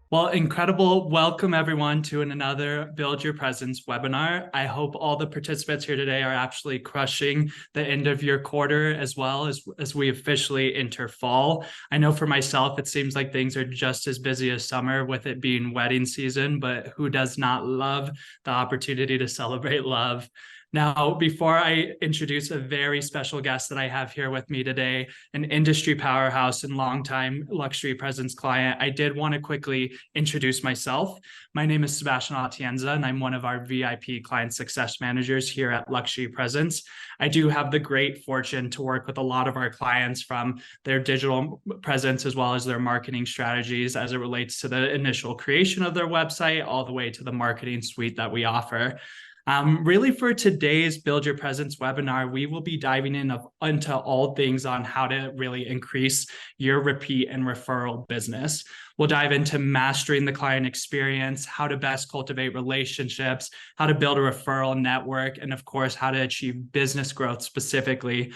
Well, incredible. Welcome everyone to another Build Your Presence webinar. I hope all the participants here today are actually crushing the end of your quarter as well as we officially enter fall. I know for myself, it seems like things are just as busy as summer with it being wedding season, but who does not love the opportunity to celebrate love? Now, before I introduce a very special guest that I have here with me today, an industry powerhouse and longtime luxury presence client, I did want to quickly introduce myself. My name is Sebastian Atienza, and I'm one of our VIP client success managers here at Luxury Presence. I do have the great fortune to work with a lot of our clients from their digital presence as well as their marketing strategies as it relates to the initial creation of their website all the way to the marketing suite that we offer. Really, for today's Build Your Presence webinar, we will be diving into all things on how to really increase your repeat and referral business. We'll dive into mastering the client experience, how to best cultivate relationships, how to build a referral network, and of course, how to achieve business growth specifically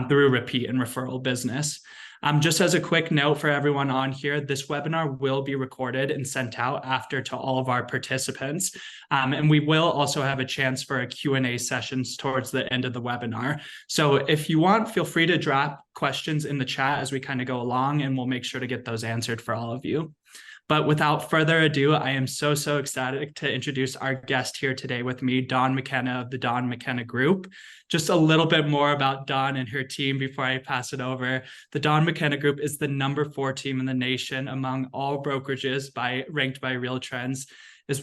through repeat and referral business. Just as a quick note for everyone on here, this webinar will be recorded and sent out after to all of our participants. And we will also have a chance for a Q&A sessions towards the end of the webinar. So if you want, feel free to drop questions in the chat as we kind of go along, and we'll make sure to get those answered for all of you. But without further ado, I am so ecstatic to introduce our guest here today with me, Dawn McKenna of the Dawn McKenna Group. Just a little bit more about Dawn and her team before I pass it over. The Dawn McKenna Group is the #4 team in the nation among all brokerages ranked by RealTrends, as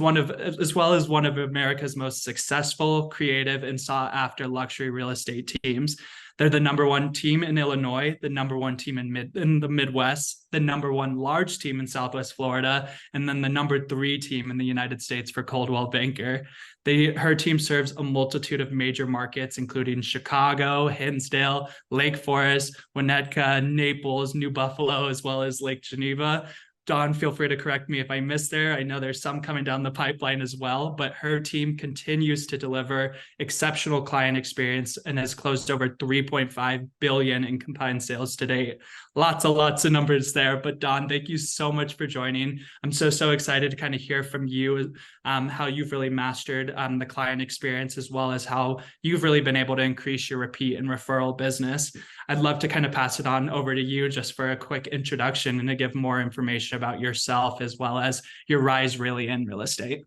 well as one of America's most successful, creative, and sought-after luxury real estate teams. They're the #1 team in Illinois, the #1 team in the Midwest, the #1 large team in Southwest Florida, and then the #3 team in the United States for Coldwell Banker. Her team serves a multitude of major markets, including Chicago, Hinsdale, Lake Forest, Winnetka, Naples, New Buffalo, as well as Lake Geneva. Dawn, feel free to correct me if I missed there. I know there's some coming down the pipeline as well, but her team continues to deliver exceptional client experience and has closed over 3.5 billion in combined sales to date. Lots of numbers there, but Dawn, thank you so much for joining. I'm so excited to kind of hear from you how you've really mastered the client experience, as well as how you've really been able to increase your repeat and referral business. I'd love to kind of pass it on over to you just for a quick introduction and to give more information about yourself as well as your rise really in real estate.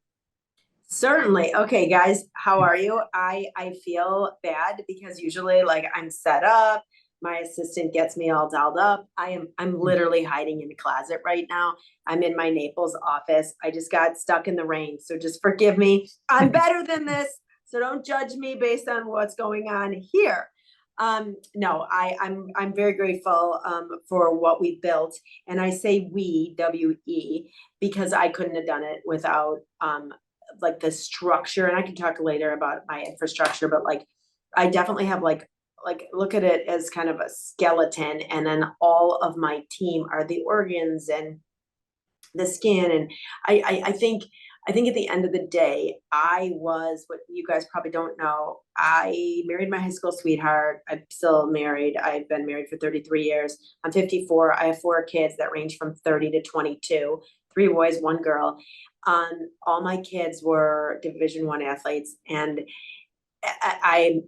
Certainly. Okay, guys, how are you? I feel bad because usually like I'm set up, my assistant gets me all dolled up. I'm literally hiding in a closet right now. I'm in my Naples office. I just got stuck in the rain, so just forgive me. I'm better than this, so don't judge me based on what's going on here. No, I'm very grateful for what we built, and I say we, W-E, because I couldn't have done it without like the structure. And I can talk later about my infrastructure, but like I definitely have like look at it as kind of a skeleton, and then all of my team are the organs and the skin. And I think at the end of the day, I was, what you guys probably don't know, I married my high school sweetheart. I'm still married. I've been married for 33 years. I'm 54. I have 4 kids that range from 30 to 22, 3 boys, 1 girl. All my kids were Division I athletes. And I,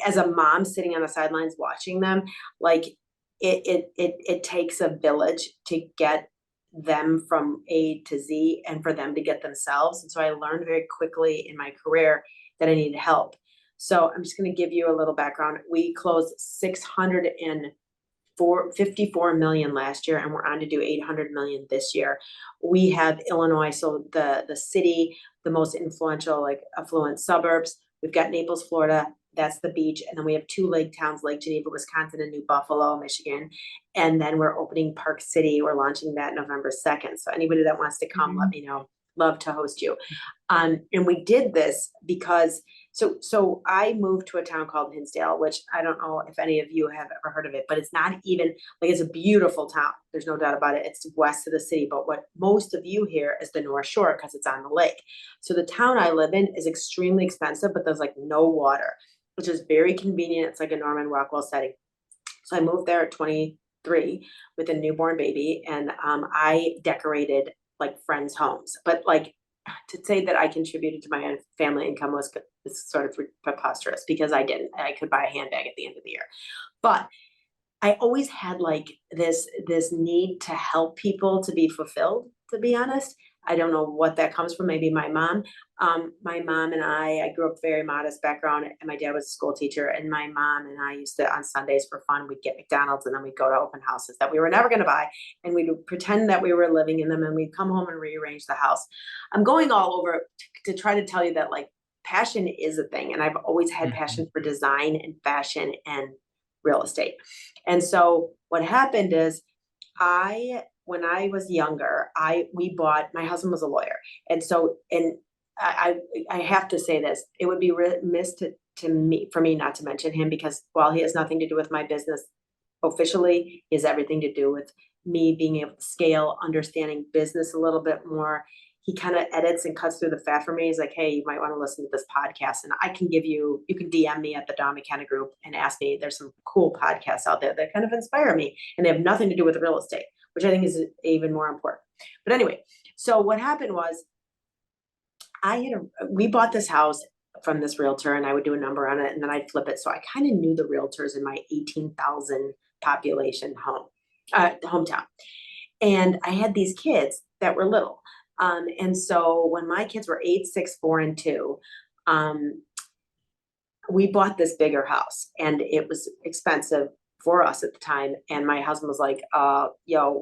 as a mom sitting on the sidelines watching them, like it takes a village to get them from A to Z and for them to get themselves. And so I learned very quickly in my career that I needed help. So I'm just going to give you a little background. We closed 654 million last year, and we're on to do 800 million this year. We have Illinois, so the city, the most influential, like affluent suburbs. We've got Naples, Florida. That's the beach. And then we have 2 lake towns, Lake Geneva, Wisconsin, and New Buffalo, Michigan. And then we're opening Park City. We're launching that November 2nd. So anybody that wants to come, let me know. Love to host you. And we did this because, so I moved to a town called Hinsdale, which I don't know if any of you have ever heard of it, but it's not even, like, it's a beautiful town. There's no doubt about it. It's west of the city, but what most of you hear is the North Shore because it's on the lake. So the town I live in is extremely expensive, but there's like no water, which is very convenient. It's like a Norman Rockwell setting. So I moved there at 23 with a newborn baby, and I decorated like friends' homes, but like to say that I contributed to my own family income was sort of preposterous because I didn't. I could buy a handbag at the end of the year, but I always had like this need to help people to be fulfilled, to be honest. I don't know what that comes from. Maybe my mom. My mom and I grew up very modest background, and my dad was a school teacher. And my mom and I used to, on Sundays for fun, we'd get McDonald's and then we'd go to open houses that we were never going to buy, and we'd pretend that we were living in them, and we'd come home and rearrange the house. I'm going all over to try to tell you that like passion is a thing, and I've always had passion for design and fashion and real estate. And so what happened is when I was younger, we bought, my husband was a lawyer. And so, and I have to say this, it would be remiss for me not to mention him, because while he has nothing to do with my business officially, he has everything to do with me being able to scale, understanding business a little bit more. He kind of edits and cuts through the fat for me. He's like, hey, you might want to listen to this podcast. And I can you can DM me at the Dawn McKenna group and ask me. There's some cool podcasts out there that kind of inspire me, and they have nothing to do with real estate, which I think is even more important. But anyway, so what happened was we bought this house from this realtor, and I would do a number on it and then I'd flip it. So I kind of knew the realtors in my 18,000 population hometown. And I had these kids that were little. And so when my kids were 8, 6, 4, and 2, we bought this bigger house, and it was expensive for us at the time. And my husband was like,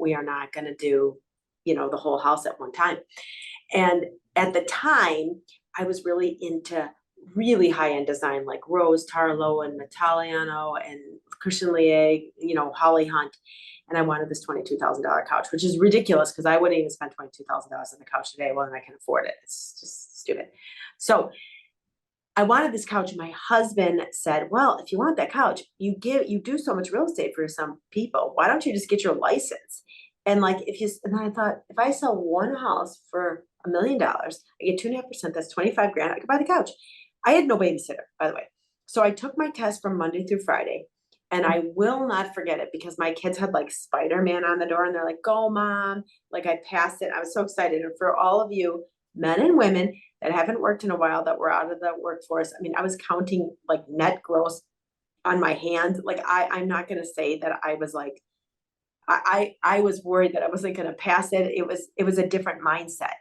we are not going to do, the whole house at one time. And at the time I was really into really high-end design, like Rose Tarlo and Metaliano and Christian Lier, Holly Hunt. And I wanted this $22,000 couch, which is ridiculous because I wouldn't even spend $22,000 on the couch today. Well, then I can afford it. It's just stupid. So I wanted this couch. And my husband said, well, if you want that couch, you do so much real estate for some people. Why don't you just get your license? And like, and then I thought, if I sell one house for $1 million, I get 2.5%, that's 25 grand. I could buy the couch. I had no babysitter, by the way. So I took my test from Monday through Friday. And I will not forget it because my kids had like Spider-Man on the door, and they're like, go mom. Like I passed it. I was so excited. And for all of you men and women that haven't worked in a while, that were out of the workforce, I mean, I was counting like net gross on my hand. Like I'm not going to say that I was like, I was worried that I wasn't going to pass it. It was a different mindset.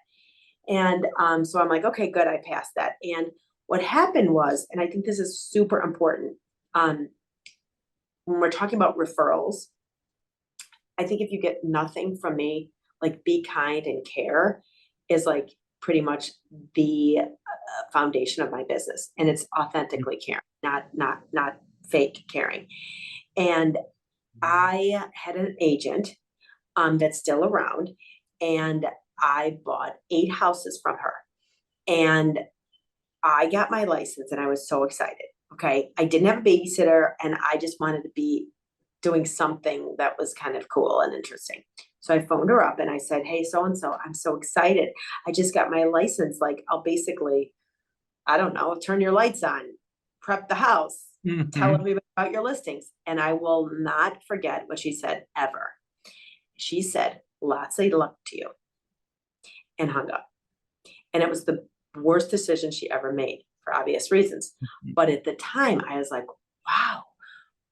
And so I'm like, okay, good. I passed that. And what happened was, and I think this is super important, when we're talking about referrals, I think if you get nothing from me, like be kind and care is like pretty much the foundation of my business. And it's authentically caring, not fake caring. And I had an agent that's still around, and I bought 8 houses from her, and I got my license, and I was so excited. Okay. I didn't have a babysitter, and I just wanted to be doing something that was kind of cool and interesting. So I phoned her up and I said, hey, so-and-so, I'm so excited. I just got my license. Like, I'll basically, I don't know, turn your lights on, prep the house, tell everybody about your listings. And I will not forget what she said ever. She said, lots of luck to you, and hung up. And it was the worst decision she ever made for obvious reasons. But at the time I was like,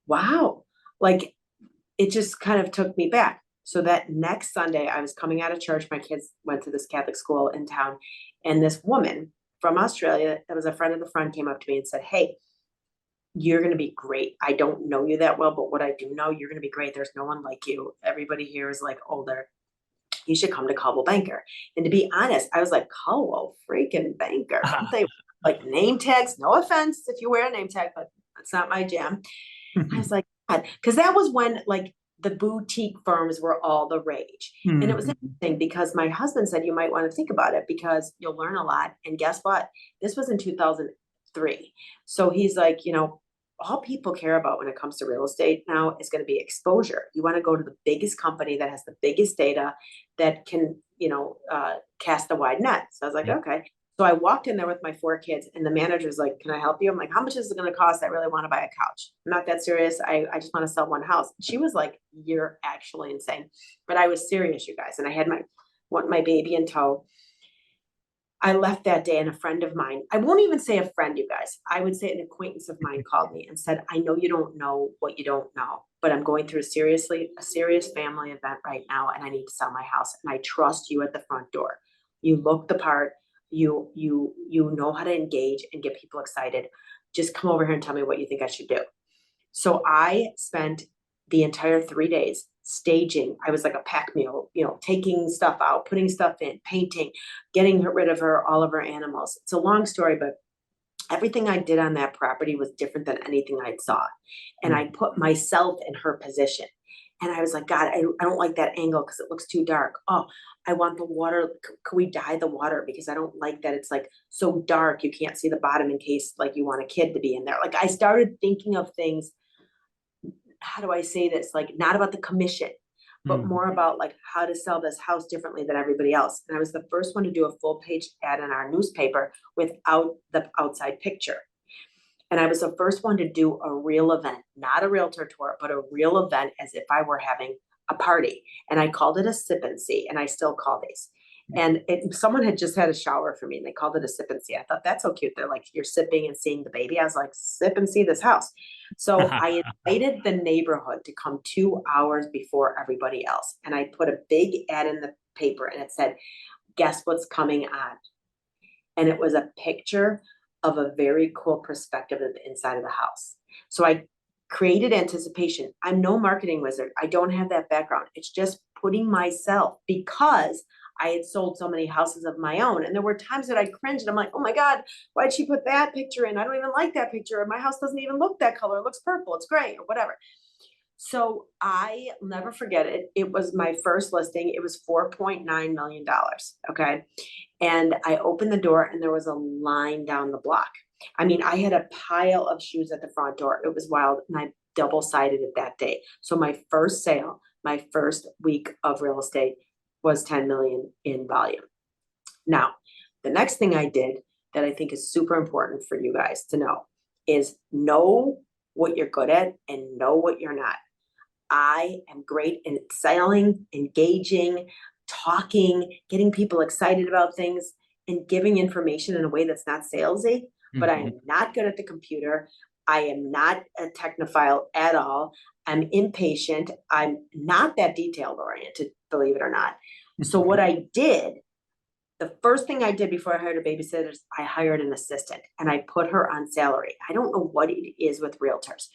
wow. Like it just kind of took me back. So that next Sunday I was coming out of church. My kids went to this Catholic school in town. And this woman from Australia that was a friend of the friend came up to me and said, hey, you're going to be great. I don't know you that well, but what I do know, you're going to be great. There's no one like you. Everybody here is like older. You should come to Coldwell Banker. And to be honest, I was like, Coldwell freaking Banker. Don't they like name tags? No offense if you wear a name tag, but that's not my jam. I was like, God, because that was when like the boutique firms were all the rage. And it was interesting because my husband said, you might want to think about it because you'll learn a lot. And guess what? This was in 2003. So he's like, all people care about when it comes to real estate now is going to be exposure. You want to go to the biggest company that has the biggest data that can, cast a wide net. So I was like, okay. So I walked in there with my 4 kids, and the manager's like, can I help you? I'm like, how much is it going to cost? I really want to buy a couch. I'm not that serious. I just want to sell one house. She was like, you're actually insane. But I was serious, you guys. And I had want my baby in tow. I left that day and a friend of mine, I won't even say a friend, you guys, I would say an acquaintance of mine called me and said, I know you don't know what you don't know, but I'm going through a serious family event right now and I need to sell my house and I trust you at the front door. You look the part, you know how to engage and get people excited. Just come over here and tell me what you think I should do. So I spent the entire 3 days staging. I was like a pack mule, taking stuff out, putting stuff in, painting, getting rid of all of her animals. It's a long story, but everything I did on that property was different than anything I saw. And I put myself in her position. And I was like, God, I don't like that angle because it looks too dark. Oh, I want the water. Could we dye the water? Because I don't like that it's like so dark you can't see the bottom in case like you want a kid to be in there. Like I started thinking of things, how do I say this? Like not about the commission, but more about like how to sell this house differently than everybody else. And I was the first one to do a full page ad in our newspaper without the outside picture. And I was the first one to do a real event, not a realtor tour, but a real event as if I were having a party. And I called it a sip and see, and I still call these. And someone had just had a shower for me and they called it a sip and see. I thought that's so cute. They're like, you're sipping and seeing the baby. I was like, sip and see this house. So I invited the neighborhood to come 2 hours before everybody else. And I put a big ad in the paper and it said, guess what's coming on? And it was a picture of a very cool perspective of the inside of the house. So I created anticipation. I'm no marketing wizard. I don't have that background. It's just putting myself, because I had sold so many houses of my own. And there were times that I cringed and I'm like, oh my God, why'd she put that picture in? I don't even like that picture. My house doesn't even look that color. It looks purple. It's gray or whatever. So I never forget it. It was my first listing. It was $4.9 million. Okay. And I opened the door and there was a line down the block. I mean, I had a pile of shoes at the front door. It was wild. And I double-sided it that day. So my first sale, my first week of real estate was 10 million in volume. Now, the next thing I did that I think is super important for you guys to know what you're good at and know what you're not. I am great in selling, engaging, talking, getting people excited about things, and giving information in a way that's not salesy, but I am not good at the computer. I am not a technophile at all. I'm impatient. I'm not that detail oriented, believe it or not. So what I did, the first thing I did before I hired a babysitter is I hired an assistant and I put her on salary. I don't know what it is with realtors,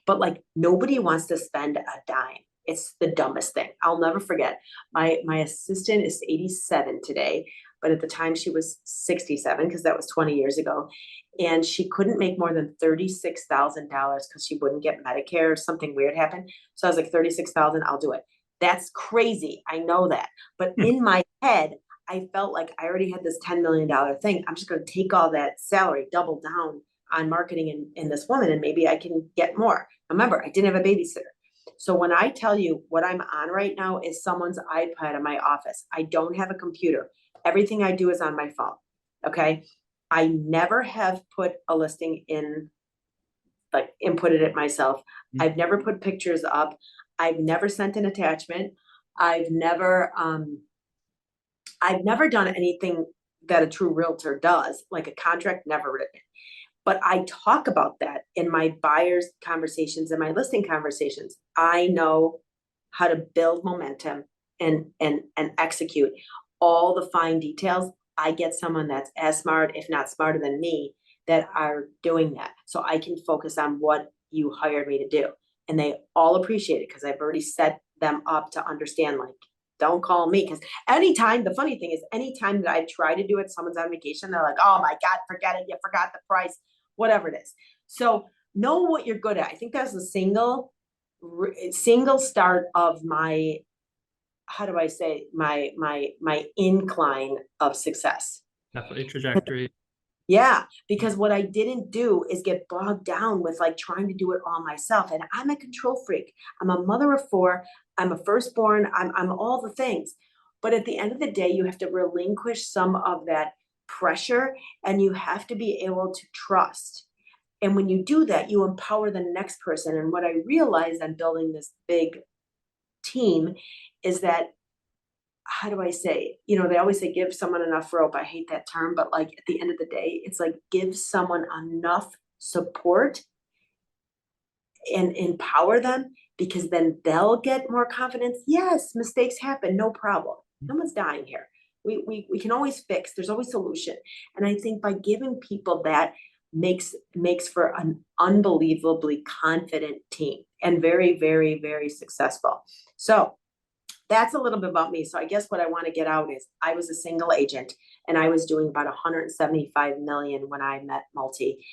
but like nobody wants to spend a dime. It's the dumbest thing. I'll never forget. My assistant is 87 today, but at the time she was 67 because that was 20 years ago. And she couldn't make more than $36,000 because she wouldn't get Medicare or something weird happened. So I was like, 36,000, I'll do it. That's crazy. I know that. But in my head, I felt like I already had this $10 million thing. I'm just going to take all that salary, double down on marketing in this woman, and maybe I can get more. Remember, I didn't have a babysitter. So when I tell you what I'm on right now is someone's iPad in my office. I don't have a computer. Everything I do is on my phone. Okay. I never have put a listing in, like inputted it myself. I've never put pictures up. I've never sent an attachment. I've never done anything that a true realtor does, like a contract, never written. But I talk about that in my buyers conversations and my listing conversations. I know how to build momentum and execute all the fine details. I get someone that's as smart, if not smarter than me, that are doing that. So I can focus on what you hired me to do. And they all appreciate it because I've already set them up to understand, like, don't call me. Because anytime, the funny thing is, anytime that I try to do it, someone's on vacation, they're like, oh my God, forget it. You forgot the price, whatever it is. So know what you're good at. I think that's the single start of my, how do I say, my incline of success. Definitely trajectory. Yeah, because what I didn't do is get bogged down with like trying to do it all myself. And I'm a control freak. I'm a mother of four. I'm a firstborn. I'm all the things. But at the end of the day, you have to relinquish some of that pressure and you have to be able to trust. And when you do that, you empower the next person. And what I realized on building this big team is that how do I say, they always say give someone enough rope. I hate that term, but like at the end of the day, it's like give someone enough support and empower them, because then they'll get more confidence. Yes, mistakes happen, no problem. No one's dying here. We can always fix. There's always solution. And I think by giving people that makes for an unbelievably confident team and very, very, very successful. So that's a little bit about me. So I guess what I want to get out is I was a single agent and I was doing about 175 million when I met Multi.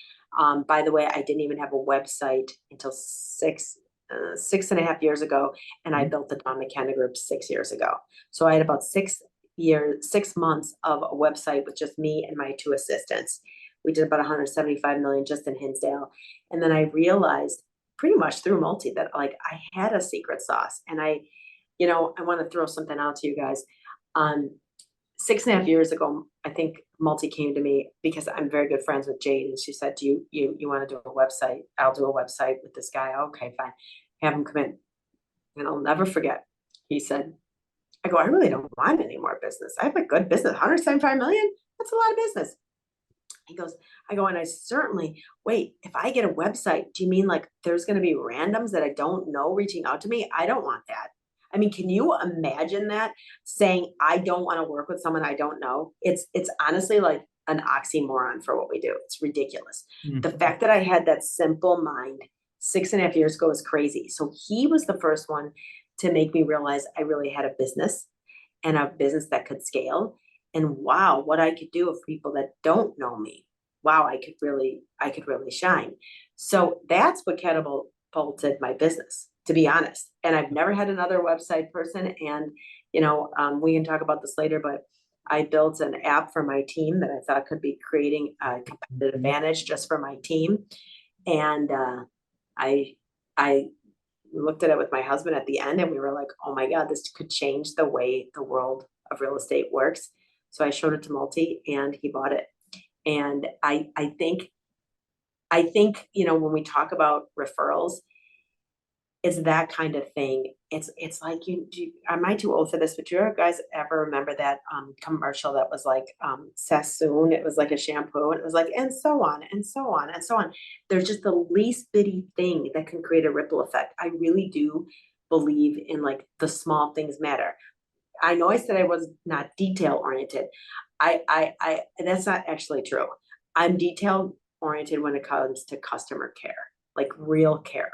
By the way, I didn't even have a website until 6.5 years ago, and I built the Dawn McKenna group 6 years ago. So I had about 6 months of a website with just me and my two assistants. We did about 175 million just in Hinsdale. And then I realized pretty much through Multi that like I had a secret sauce. And I want to throw something out to you guys. 6.5 years ago, I think Multi came to me because I'm very good friends with Jade, and she said, "Do you want to do a website? I'll do a website with this guy." Okay, fine. Have him come in, and I'll never forget. He said, "I go, I really don't want any more business. I have a good business. 175 million. That's a lot of business." He goes, I go, and I certainly, wait, if I get a website, do you mean like there's going to be randoms that I don't know reaching out to me? I don't want that. I mean, can you imagine that, saying I don't want to work with someone I don't know? It's honestly like an oxymoron for what we do. It's ridiculous. The fact that I had that simple mind 6.5 years ago is crazy. So he was the first one to make me realize I really had a business, and a business that could scale. And wow, what I could do with people that don't know me. Wow, I could really shine. So that's what catapulted my business, to be honest. And I've never had another website person. And we can talk about this later, but I built an app for my team that I thought could be creating a competitive advantage just for my team. And I looked at it with my husband at the end, and we were like, oh my God, this could change the way the world of real estate works. So I showed it to Multi, and he bought it. And I think, when we talk about referrals, it's that kind of thing. It's like, am I too old for this? But do you guys ever remember that commercial that was like Sassoon? It was like a shampoo, and it was like, and so on, and so on, and so on. There's just the least bitty thing that can create a ripple effect. I really do believe in like the small things matter. I know I said I was not detail oriented. That's not actually true. I'm detail oriented when it comes to customer care, like real care.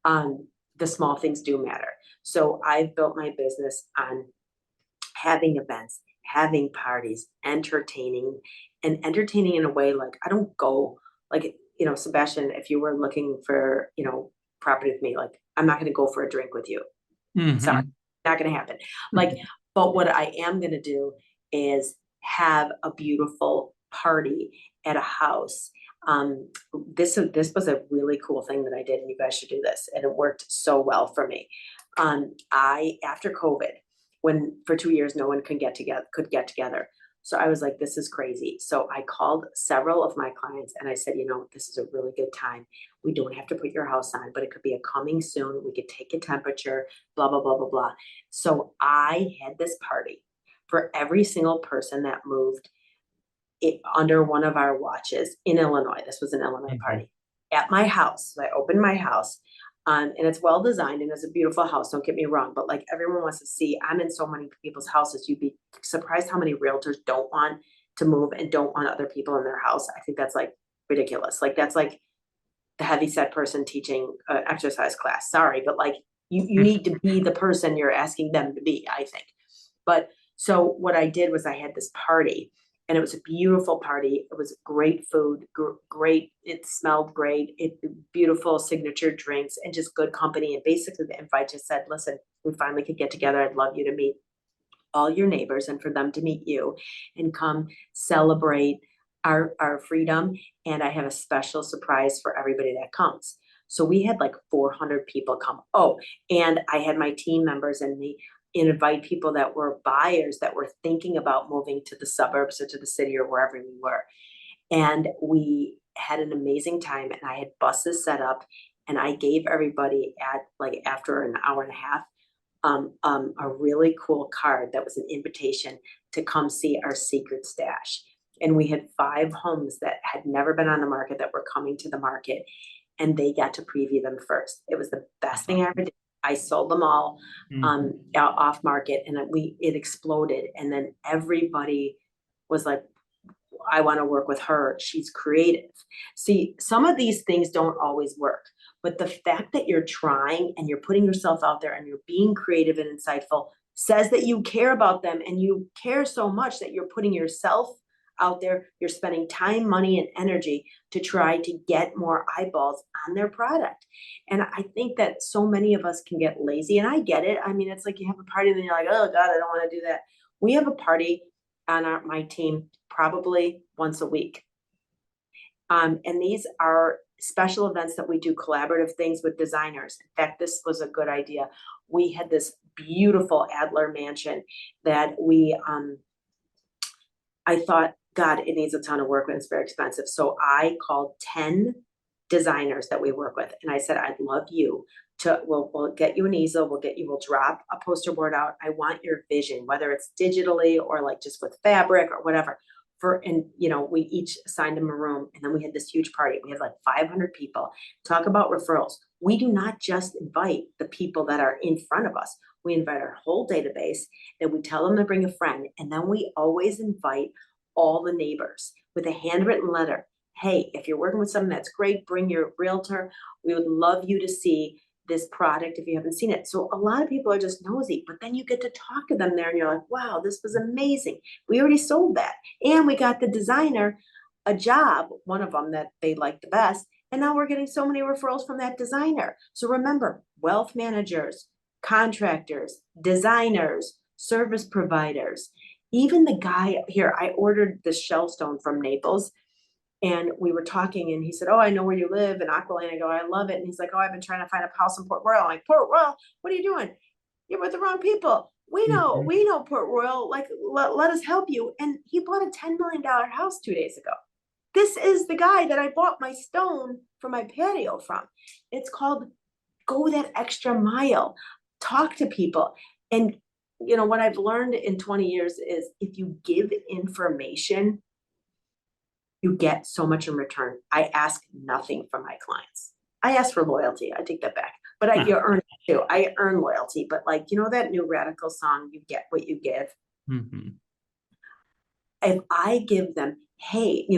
The small things do matter. So I've built my business on having events, having parties, entertaining in a way like I don't go like, Sebastian, if you were looking for, property with me, like I'm not going to go for a drink with you. Sorry, not going to happen. Like, but what I am going to do is have a beautiful party at a house. This was a really cool thing that I did, and you guys should do this. And it worked so well for me. After COVID, when for 2 years no one could get together. So I was like, this is crazy. So I called several of my clients and I said, this is a really good time. We don't have to put your house on, but it could be a coming soon. We could take a temperature, blah, blah, blah, blah, blah. So I had this party for every single person that moved under one of our watches in Illinois. This was an Illinois party at my house. So I opened my house. And it's well designed and it's a beautiful house. Don't get me wrong, but like everyone wants to see. I'm in so many people's houses. You'd be surprised how many realtors don't want to move and don't want other people in their house. I think that's like ridiculous. Like that's like the heavyset person teaching an exercise class. Sorry, but like you need to be the person you're asking them to be, I think. But so what I did was I had this party. And it was a beautiful party. It was great food, great. It smelled great. Beautiful signature drinks and just good company. And basically the invite just said, listen, we finally could get together. I'd love you to meet all your neighbors and for them to meet you and come celebrate our freedom. And I have a special surprise for everybody that comes. So we had like 400 people come. Oh, and I had my team members and me invite people that were buyers that were thinking about moving to the suburbs or to the city or wherever we were. And we had an amazing time, and I had buses set up, and I gave everybody at like after an hour and a half a really cool card that was an invitation to come see our secret stash. And we had 5 homes that had never been on the market that were coming to the market, and they got to preview them first. It was the best thing I ever did. I sold them all out off market, and it exploded. And then everybody was like, I want to work with her. She's creative. See, some of these things don't always work, but the fact that you're trying and you're putting yourself out there and you're being creative and insightful says that you care about them, and you care so much that you're putting yourself out there. You're spending time, money, and energy to try to get more eyeballs on their product. And I think that so many of us can get lazy, and I get it. I mean, it's like you have a party and then you're like, oh God, I don't want to do that. We have a party on my team probably once a week. And these are special events that we do, collaborative things with designers. In fact, this was a good idea. We had this beautiful Adler mansion that I thought, God, it needs a ton of work and it's very expensive. So I called 10 designers that we work with. And I said, I'd love you to, we'll get you an easel, we'll drop a poster board out. I want your vision, whether it's digitally or like just with fabric or whatever. And we each assigned them a room, and then we had this huge party. We had like 500 people. Talk about referrals. We do not just invite the people that are in front of us. We invite our whole database, then we tell them to bring a friend, and then we always invite all the neighbors with a handwritten letter. Hey, if you're working with someone, that's great, bring your realtor. We would love you to see this product if you haven't seen it. So a lot of people are just nosy, but then you get to talk to them there and you're like, wow, this was amazing. We already sold that. And we got the designer a job, one of them that they liked the best. And now we're getting so many referrals from that designer. So remember, wealth managers, contractors, designers, service providers, even the guy here, I ordered this shellstone from Naples, and we were talking, and he said, oh, I know where you live in Aqualane. I go, I love it. And he's like, oh, I've been trying to find a house in Port Royal. I'm like, Port Royal, what are you doing? You're with the wrong people. We know Port Royal, like, let us help you. And he bought a $10 million house 2 days ago. This is the guy that I bought my stone for my patio from. It's called go that extra mile, talk to people. And what I've learned in 20 years is if you give information, you get so much in return. I ask nothing from my clients. I ask for loyalty. I take that back. But you earn it too. I earn loyalty. But like, that new Radical song, you get what you give. If I give them, hey,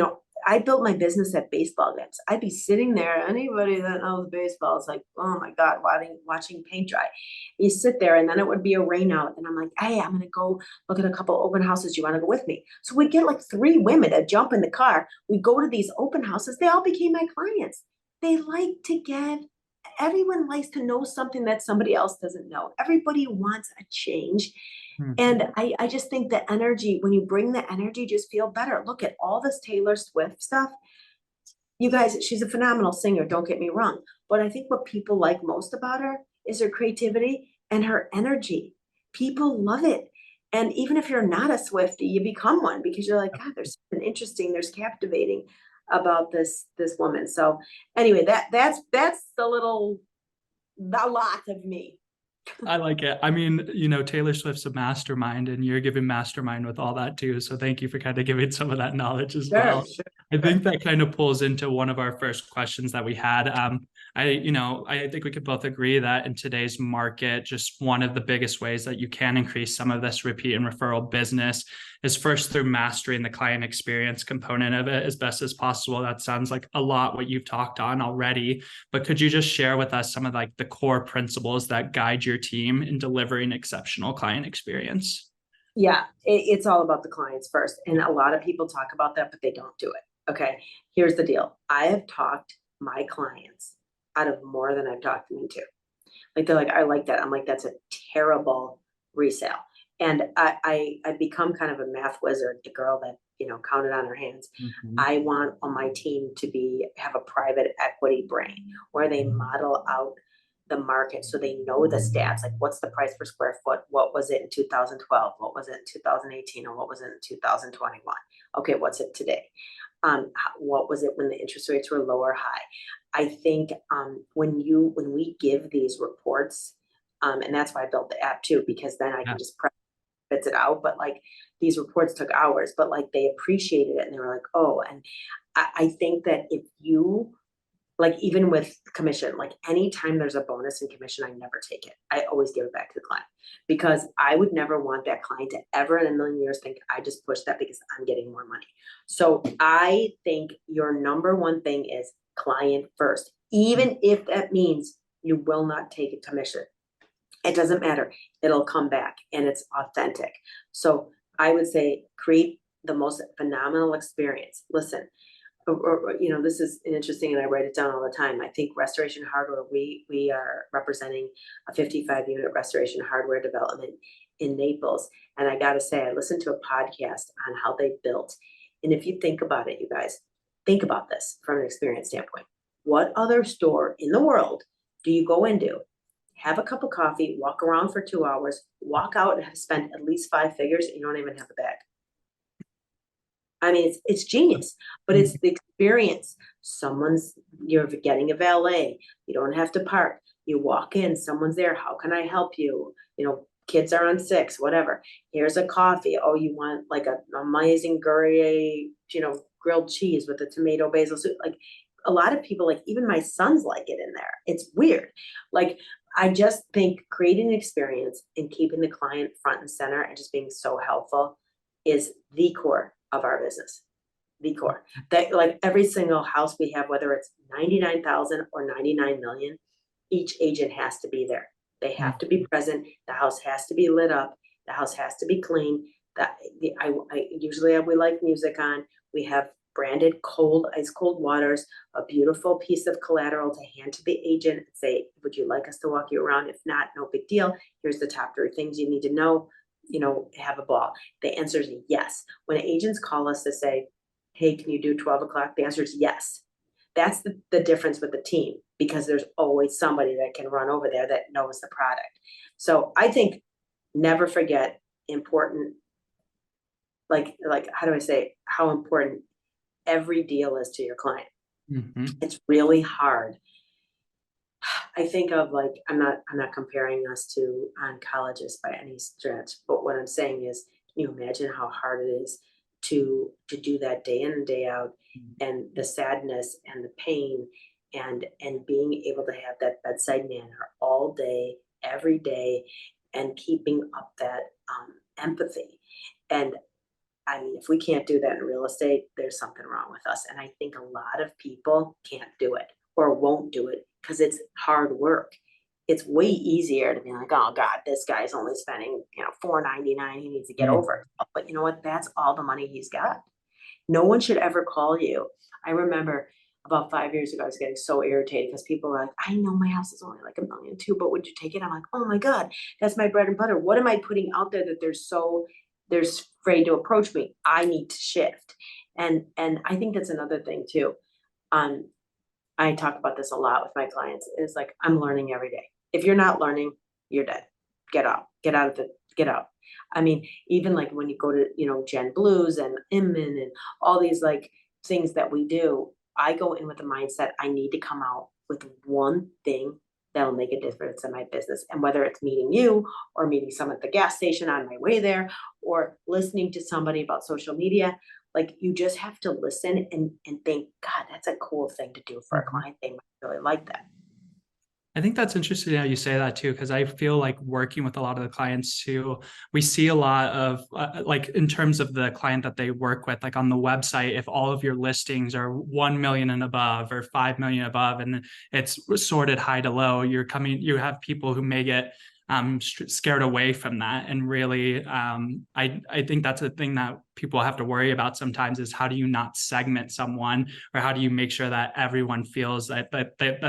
I built my business at baseball games. I'd be sitting there. Anybody that knows baseball is like, oh my God, watching paint dry. You sit there, and then it would be a rain out. And I'm like, hey, I'm going to go look at a couple open houses. You want to go with me? So we'd get like 3 women to jump in the car. We go to these open houses. They all became my clients. Everyone likes to know something that somebody else doesn't know. Everybody wants a change. And I just think the energy, when you bring the energy, just feel better. Look at all this Taylor Swift stuff. You guys, she's a phenomenal singer, don't get me wrong. But I think what people like most about her is her creativity and her energy. People love it. And even if you're not a Swiftie, you become one because you're like, God, there's something interesting, there's captivating about this woman. So anyway, that's a lot of me. I like it. I mean, Taylor Swift's a mastermind, and you're giving mastermind with all that too. So thank you for kind of giving some of that knowledge as well. Sure. I think that kind of pulls into one of our first questions that we had. I think we could both agree that in today's market, just one of the biggest ways that you can increase some of this repeat and referral business is first through mastering the client experience component of it as best as possible. That sounds like a lot what you've talked on already, but could you just share with us some of like the core principles that guide your team in delivering exceptional client experience? Yeah, it's all about the clients first. And a lot of people talk about that, but they don't do it. Okay, here's the deal. I have talked my clients out of more than I've talked them into. Like, they're like, I like that. I'm like, that's a terrible resale. And I become kind of a math wizard, the girl that, counted on her hands. I want on my team to have a private equity brain where they model out the market so they know the stats, like what's the price per square foot, what was it in 2012, what was it in 2018, and what was it in 2021. Okay, what's it today? What was it when the interest rates were low or high? I think when we give these reports, And that's why I built the app too, because then I Yeah. can just press spits it out. But like these reports took hours, but like they appreciated it and they were like, oh, and I think that if you like, even with commission, like anytime there's a bonus in commission, I never take it. I always give it back to the client because I would never want that client to ever in a million years think I just pushed that because I'm getting more money. So I think your number one thing is client first, even if that means you will not take a commission. It doesn't matter. It'll come back and it's authentic. So I would say create the most phenomenal experience. Listen, this is interesting, and I write it down all the time. I think Restoration Hardware, we are representing a 55 unit restoration hardware development in Naples. And I gotta say, I listened to a podcast on how they built. And if you think about it, you guys, think about this from an experience standpoint. What other store in the world do you go into, have a cup of coffee, walk around for 2 hours, walk out and have spent at least 5 figures, and you don't even have a bag? I mean, it's genius, but it's the experience. You're getting a valet. You don't have to park. You walk in, someone's there. How can I help you? Kids are on 6, whatever. Here's a coffee. Oh, you want like an amazing Gruyere, grilled cheese with a tomato basil soup. Like a lot of people, like even my sons like it in there. It's weird. Like I just think creating an experience and keeping the client front and center and just being so helpful is the core of our business. The core. That like every single house we have, whether it's 99,000 or 99 million, each agent has to be there. They have to be present. The house has to be lit up. The house has to be clean. We like music on. We have branded ice cold waters, a beautiful piece of collateral to hand to the agent and say, would you like us to walk you around? If not, no big deal. Here's the top 3 things you need to know. Have a ball. The answer is yes. When agents call us to say, hey, can you do 12 o'clock? The answer is yes. That's the difference with the team, because there's always somebody that can run over there that knows the product. So I think never forget important, like how do I say, how important every deal is to your client. It's really hard. I think of like, I'm not comparing us to oncologists by any stretch, but what I'm saying is, can you imagine how hard it is to do that day in and day out, and the sadness and the pain and being able to have that bedside manner all day, every day, and keeping up that empathy. And I mean, if we can't do that in real estate, there's something wrong with us. And I think a lot of people can't do it or won't do it because it's hard work. It's way easier to be like, oh God, this guy's only spending, $4.99. He needs to get over it. But you know what? That's all the money he's got. No one should ever call you. I remember about 5 years ago, I was getting so irritated because people were like, I know my house is only like $1.2 million, but would you take it? I'm like, oh my God, that's my bread and butter. What am I putting out there that they're afraid to approach me? I need to shift. And I think that's another thing too. I talk about this a lot with my clients. It's like, I'm learning every day. If you're not learning, you're dead. Get out. I mean, even like when you go to, Gen Blues and Inman and all these like things that we do, I go in with the mindset, I need to come out with one thing that'll make a difference in my business. And whether it's meeting you or meeting someone at the gas station on my way there or listening to somebody about social media, like you just have to listen and think, God, that's a cool thing to do for a client. They might really like that. I think that's interesting how you say that too, because I feel like working with a lot of the clients too, we see a lot of like in terms of the client that they work with, like on the website, if all of your listings are 1 million and above or 5 million above, and it's sorted high to low, you have people who may get scared away from that. And really, I think that's a thing that people have to worry about sometimes is how do you not segment someone, or how do you make sure that everyone feels that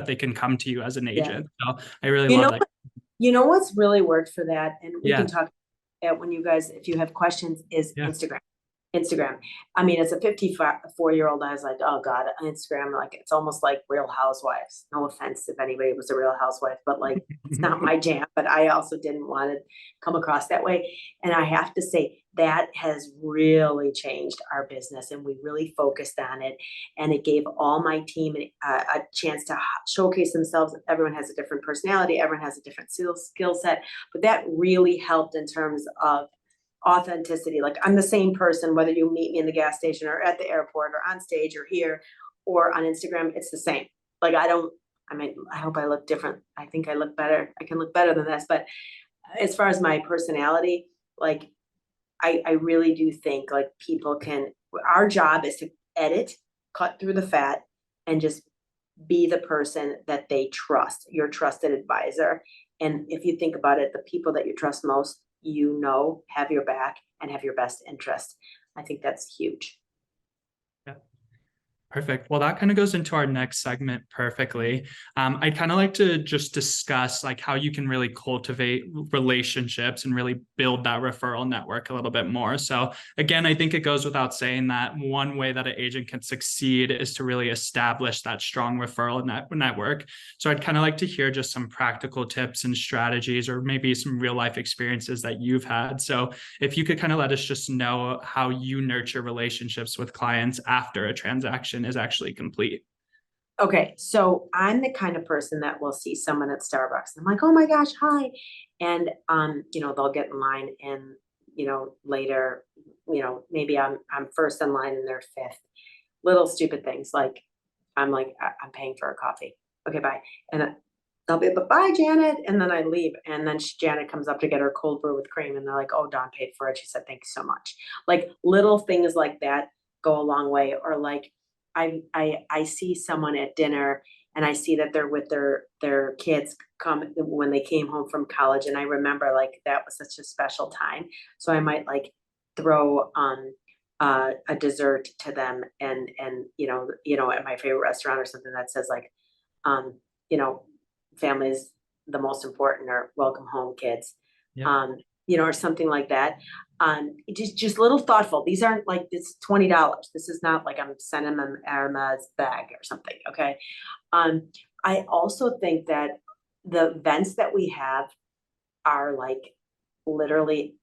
they can come to you as an agent? So I really love that. You know what's really worked for that, and we Yeah. can talk when you guys, if you have questions, is Yeah. Instagram. I mean, as a 54-year-old, I was like, oh God, Instagram, like it's almost like Real Housewives. No offense if anybody was a Real Housewife, but like it's not my jam. But I also didn't want to come across that way. And I have to say, that has really changed our business, and we really focused on it. And it gave all my team a chance to showcase themselves. Everyone has a different personality, everyone has a different skill set, but that really helped in terms of authenticity. Like, I'm the same person, whether you meet me in the gas station or at the airport or on stage or here or on Instagram, it's the same. Like, I hope I look different. I think I look better. I can look better than this. But as far as my personality, like, I really do think like our job is to edit, cut through the fat, and just be the person that they trust, your trusted advisor. And if you think about it, the people that you trust most, have your back and have your best interest. I think that's huge. Yeah. Perfect. Well, that kind of goes into our next segment perfectly. I'd kind of like to just discuss like how you can really cultivate relationships and really build that referral network a little bit more. So again, I think it goes without saying that one way that an agent can succeed is to really establish that strong referral network. So I'd kind of like to hear just some practical tips and strategies, or maybe some real life experiences that you've had. So if you could kind of let us just know how you nurture relationships with clients after a transaction is actually complete. Okay, so I'm the kind of person that will see someone at Starbucks. I'm like, oh my gosh, hi. And they'll get in line, and later, maybe I'm first in line and they're fifth. Little stupid things like, I'm like, I'm paying for a coffee. Okay, bye. And I'll be like, bye, Janet. And then I leave. And then Janet comes up to get her cold brew with cream. And they're like, oh, Dawn paid for it. She said, thank you so much. Like, little things like that go a long way. Or like, I see someone at dinner, and I see that they're with their kids when they came home from college. And I remember like that was such a special time. So I might like throw a dessert to them, and at my favorite restaurant or something that says like, um, family's the most important, or welcome home, kids. Yep. Or something like that. Just little thoughtful. These aren't like, this $20. This is not like I'm sending them Hermes bag or something. Okay. I also think that the events that we have are like, literally,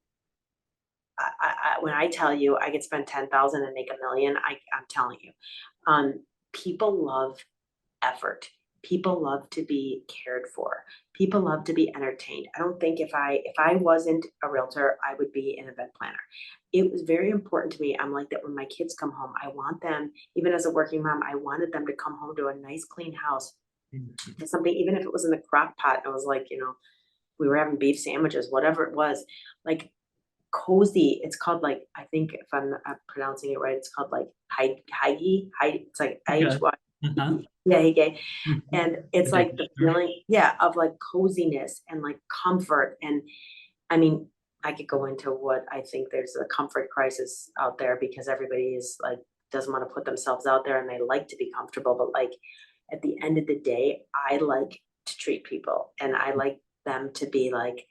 when I tell you I could spend 10,000 and make $1 million, I'm telling you, people love effort. People love to be cared for. People love to be entertained. I don't think if I wasn't a realtor, I would be an event planner. It was very important to me. I'm like that when my kids come home, I want them, even as a working mom, I wanted them to come home to a nice clean house. Something, even if it was in the crock pot, I was like, we were having beef sandwiches, whatever it was, like cozy. It's called like, I think if I'm pronouncing it right, it's called like Heige. It's like Okay. H-Y. Uh-huh. Yeah, Heige. Mhm. And it's like the feeling, of like coziness and like comfort. And I mean, I could go into what I think there's a comfort crisis out there, because everybody is like, doesn't want to put themselves out there, and they like to be comfortable. But like, at the end of the day, I like to treat people, and I like them to be like,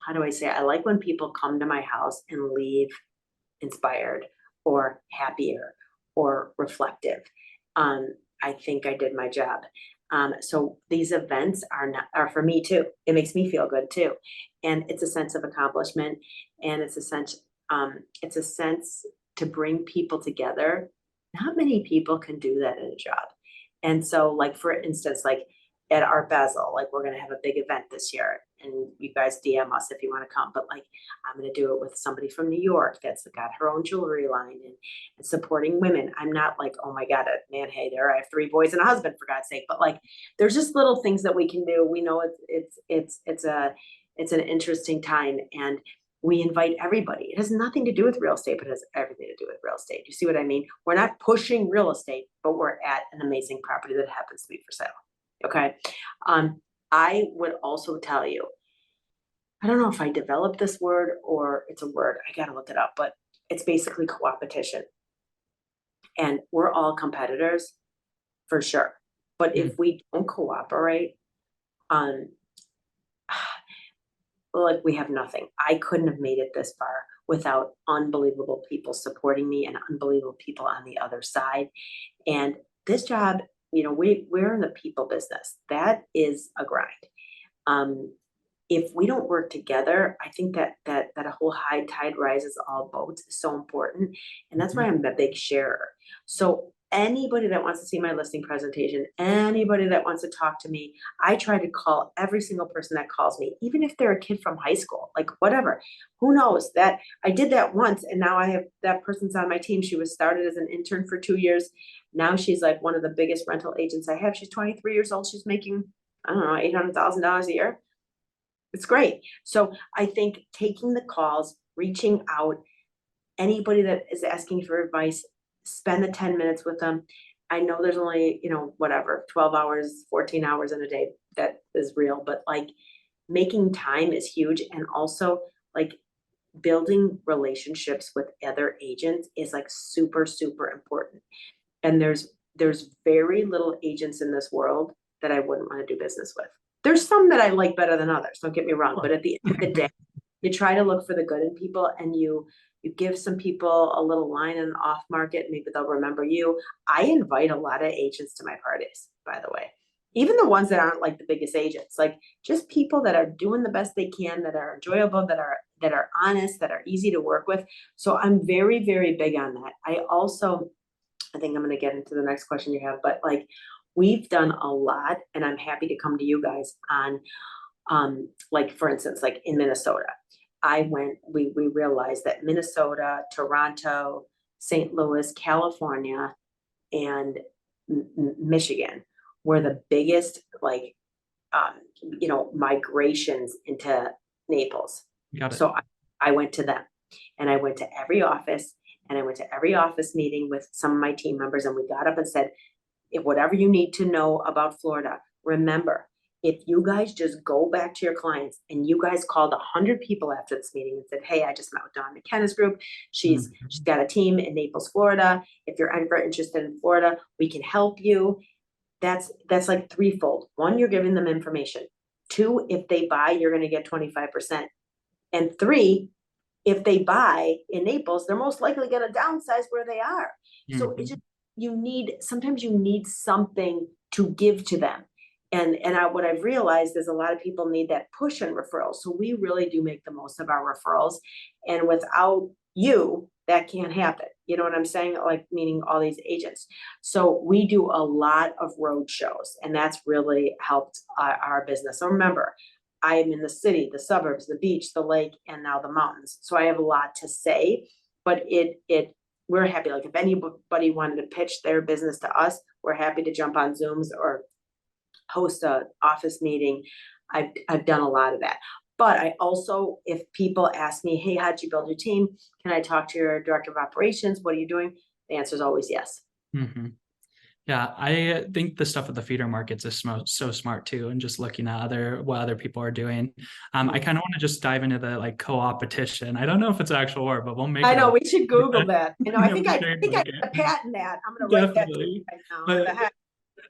how do I say it? I like when people come to my house and leave inspired or happier or reflective. I think I did my job. So these events are for me too. It makes me feel good too. And it's a sense of accomplishment, and it's a sense to bring people together. Not many people can do that in a job. And so like, for instance, like at Art Basel, like we're going to have a big event this year, and you guys DM us if you want to come. But like, I'm going to do it with somebody from New York that's got her own jewelry line, and supporting women. I'm not like, oh my God, man, hey there, I have 3 boys and a husband, for God's sake. But like, there's just little things that we can do. We know it's an interesting time, and we invite everybody. It has nothing to do with real estate, but it has everything to do with real estate. You see what I mean? We're not pushing real estate, but we're at an amazing property that happens to be for sale. Okay. I would also tell you, I don't know if I developed this word or it's a word, I gotta look it up, but it's basically co-opetition. And we're all competitors for sure. But if we don't cooperate, um, like, we have nothing. I couldn't have made it this far without unbelievable people supporting me and unbelievable people on the other side. And this job, we're in the people business. That is a grind. Um, if we don't work together, I think that a whole high tide rises all boats is so important. And that's why I'm a big sharer. So anybody that wants to see my listing presentation, anybody that wants to talk to me, I try to call every single person that calls me, even if they're a kid from high school, like whatever. Who knows that I did that once, and now I have that person's on my team. She was started as an intern for 2 years. Now she's like one of the biggest rental agents I have. She's 23 years old. She's making, I don't know, $800,000 a year. It's great. So I think taking the calls, reaching out, anybody that is asking for advice, spend the 10 minutes with them. I know there's only, whatever, 12 hours, 14 hours in a day that is real, but like making time is huge. And also like building relationships with other agents is like super, super important. And there's very little agents in this world that I wouldn't want to do business with. There's some that I like better than others, don't get me wrong, but at the end of the day, you try to look for the good in people, and you give some people a little line in off market, maybe they'll remember you. I invite a lot of agents to my parties, by the way. Even the ones that aren't like the biggest agents, like just people that are doing the best they can, that are enjoyable, that are honest, that are easy to work with. So I'm very, very big on that. I think I'm going to get into the next question you have, but like we've done a lot, and I'm happy to come to you guys on, like for instance, like in Minnesota, we realized that Minnesota, Toronto, St. Louis, California, and Michigan were the biggest, like, migrations into Naples. Got it. So I went to them, and I went to every office, and I went to every office meeting with some of my team members, and we got up and said, if whatever you need to know about Florida, remember, if you guys just go back to your clients and you guys called 100 people after this meeting and said, hey, I just met with Dawn McKenna's group. She's got a team in Naples, Florida. If you're ever interested in Florida, we can help you. That's like threefold. One, you're giving them information. Two, if they buy, you're going to get 25%. And three, if they buy in Naples, they're most likely going to downsize where they are. So it's just, sometimes you need something to give to them. And what I've realized is a lot of people need that push and referrals. So we really do make the most of our referrals. And without you, that can't happen. You know what I'm saying? Like, meaning all these agents. So we do a lot of road shows, and that's really helped our business. So remember, I am in the city, the suburbs, the beach, the lake, and now the mountains. So I have a lot to say, but we're happy. Like if anybody wanted to pitch their business to us, we're happy to jump on Zooms or host a office meeting. I've done a lot of that. But I also, if people ask me, hey, how'd you build your team? Can I talk to your director of operations? What are you doing? The answer is always yes. Yeah, I think the stuff with the feeder markets is so smart too, and just looking at what other people are doing. I kind of want to just dive into the like co-opetition. I don't know if it's an actual word, but we'll make it. I know, we should Google that. I think I like patent that. I'm going to write that right now.